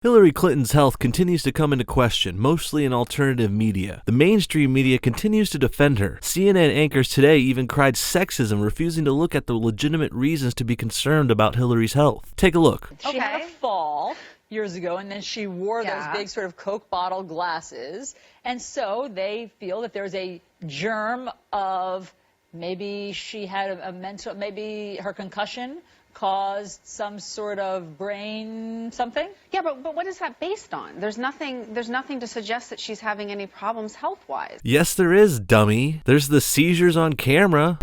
Hillary Clinton's health continues to come into question, mostly in alternative media. The mainstream media continues to defend her. CNN anchors today even cried sexism, refusing to look at the legitimate reasons to be concerned about Hillary's health. Take a look. She had a fall years ago, and then she wore those big sort of Coke bottle glasses. And so they feel that there's a germ of maybe she had a mental, maybe her concussion caused some sort of brain something? Yeah, but what is that based on? There's nothing to suggest that she's having any problems health-wise. Yes, there is, dummy. There's the seizures on camera.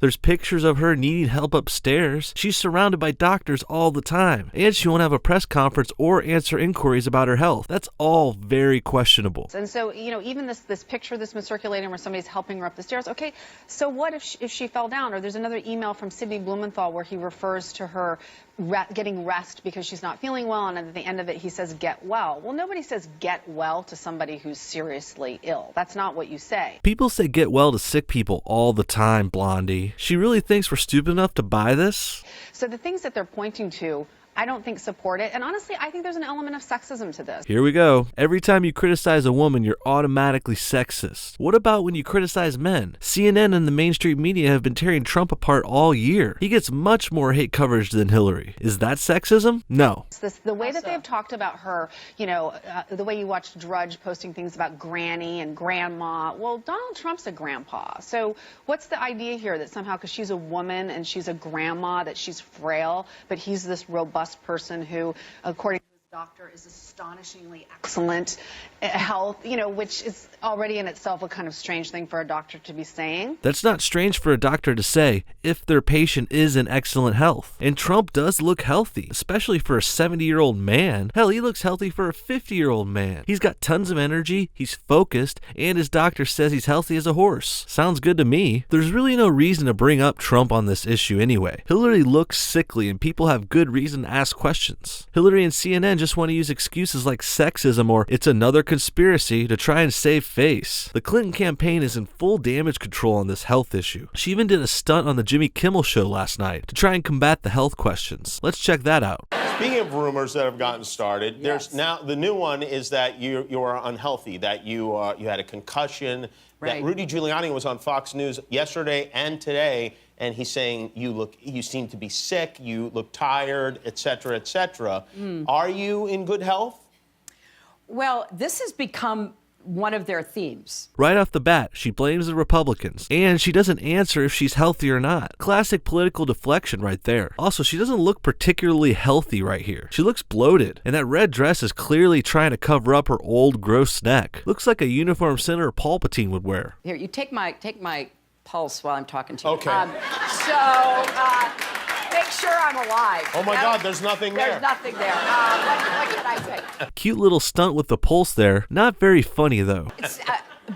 There's pictures of her needing help upstairs. She's surrounded by doctors all the time. And she won't have a press conference or answer inquiries about her health. That's all very questionable. And so, even this picture that's been circulating where somebody's helping her up the stairs. Okay, so what if she fell down? Or there's another email from Sidney Blumenthal where he refers to her getting rest because she's not feeling well, and at the end of it he says get well. Well, nobody says get well to somebody who's seriously ill. That's not what you say. People say get well to sick people all the time, Blondie. She really thinks we're stupid enough to buy this? So the things that they're pointing to, I don't think support it. And honestly, I think there's an element of sexism to this. Here we go. Every time you criticize a woman, you're automatically sexist. What about when you criticize men? CNN and the mainstream media have been tearing Trump apart all year. He gets much more hate coverage than Hillary. Is that sexism? No. The way that they've talked about her, the way you watched Drudge posting things about granny and grandma. Well, Donald Trump's a grandpa. So what's the idea here that somehow because she's a woman and she's a grandma that she's frail, but he's this robust person who, according to his doctor, is astonishingly excellent health, which is already in itself a kind of strange thing for a doctor to be saying. That's not strange for a doctor to say if their patient is in excellent health. And Trump does look healthy, especially for a 70-year-old man. Hell, he looks healthy for a 50-year-old man. He's got tons of energy, he's focused, and his doctor says he's healthy as a horse. Sounds good to me. There's really no reason to bring up Trump on this issue anyway. Hillary looks sickly and people have good reason to ask questions. Hillary and CNN just want to use excuses like sexism or it's another conspiracy to try and save face. The Clinton campaign is in full damage control on this health issue. She even did a stunt on the Jimmy Kimmel Show last night to try and combat the health questions. Let's check that out. Speaking of rumors that have gotten started, there's now the new one is that you are unhealthy, that you had a concussion. That Rudy Giuliani was on Fox News yesterday and today, and he's saying you seem to be sick, you look tired, et cetera, et cetera. Are you in good health? Well, this has become one of their themes. Right off the bat, she blames the Republicans, and she doesn't answer if she's healthy or not. Classic political deflection right there. Also, she doesn't look particularly healthy right here. She looks bloated, and that red dress is clearly trying to cover up her old, gross neck. Looks like a uniform Senator Palpatine would wear. Here, you take my pulse while I'm talking to you. Okay. Make sure I'm alive. Oh my God, there's nothing there. There's nothing there. What can I say? Cute little stunt with the pulse there. Not very funny though.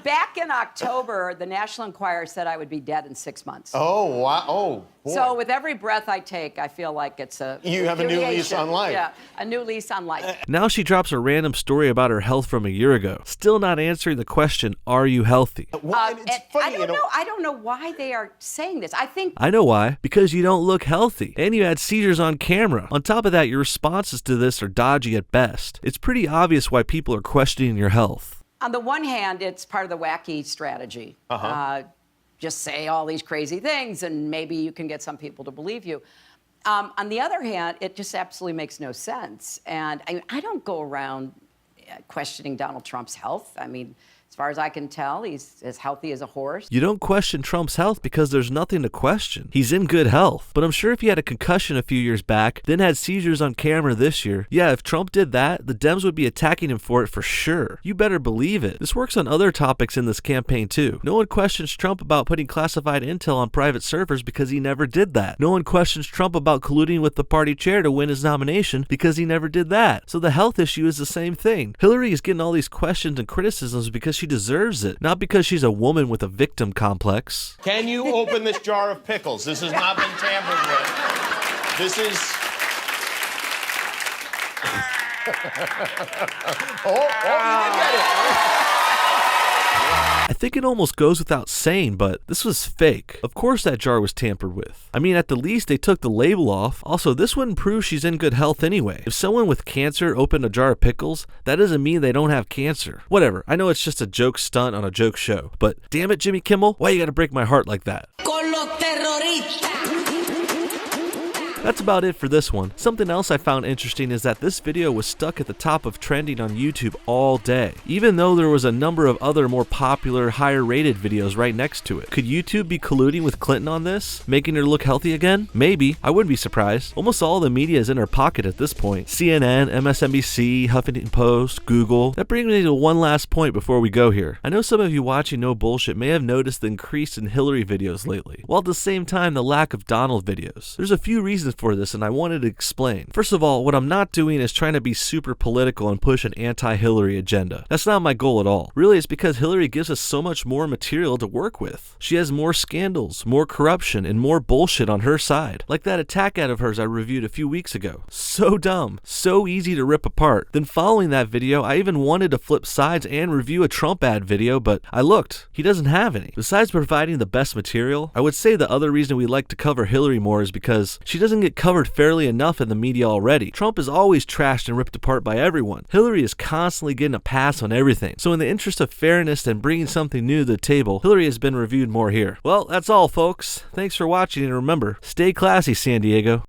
Back in October, the National Enquirer said I would be dead in 6 months. Oh, wow. Oh, boy. So with every breath I take, I feel like it's You have a new lease on life. Yeah, a new lease on life. Now she drops a random story about her health from a year ago. Still not answering the question, are you healthy? It's funny, I don't know why they are saying this. I know why. Because you don't look healthy. And you had seizures on camera. On top of that, your responses to this are dodgy at best. It's pretty obvious why people are questioning your health. On the one hand, it's part of the wacky strategy. Just say all these crazy things, and maybe you can get some people to believe you. On the other hand, it just absolutely makes no sense. And I don't go around questioning Donald Trump's health. I mean, as far as I can tell, he's as healthy as a horse. You don't question Trump's health because there's nothing to question. He's in good health. But I'm sure if he had a concussion a few years back, then had seizures on camera this year, yeah, if Trump did that, the Dems would be attacking him for it for sure. You better believe it. This works on other topics in this campaign too. No one questions Trump about putting classified intel on private servers because he never did that. No one questions Trump about colluding with the party chair to win his nomination because he never did that. So the health issue is the same thing. Hillary is getting all these questions and criticisms because she deserves it, not because she's a woman with a victim complex. Can you open this jar of pickles? This has not been tampered with. This is... you did get it. I think it almost goes without saying, but this was fake. Of course that jar was tampered with. I mean, at the least they took the label off. Also, this wouldn't prove she's in good health anyway. If someone with cancer opened a jar of pickles, that doesn't mean they don't have cancer. Whatever, I know it's just a joke stunt on a joke show, but damn it, Jimmy Kimmel, why you gotta break my heart like that? That's about it for this one. Something else I found interesting is that this video was stuck at the top of trending on YouTube all day, even though there was a number of other more popular, higher rated videos right next to it. Could YouTube be colluding with Clinton on this, making her look healthy again? Maybe. I wouldn't be surprised. Almost all the media is in her pocket at this point. CNN, MSNBC, Huffington Post, Google. That brings me to one last point before we go here. I know some of you watching No Bullshit may have noticed the increase in Hillary videos lately, while at the same time the lack of Donald videos. There's a few reasons for this, and I wanted to explain. First of all, what I'm not doing is trying to be super political and push an anti-Hillary agenda. That's not my goal at all. Really, it's because Hillary gives us so much more material to work with. She has more scandals, more corruption, and more bullshit on her side. Like that attack ad of hers I reviewed a few weeks ago. So dumb, so easy to rip apart. Then following that video, I even wanted to flip sides and review a Trump ad video, but I looked. He doesn't have any. Besides providing the best material, I would say the other reason we like to cover Hillary more is because she doesn't get covered fairly enough in the media already. Trump is always trashed and ripped apart by everyone. Hillary is constantly getting a pass on everything. So in the interest of fairness and bringing something new to the table, Hillary has been reviewed more here. Well, that's all, folks. Thanks for watching, and remember, stay classy, San Diego.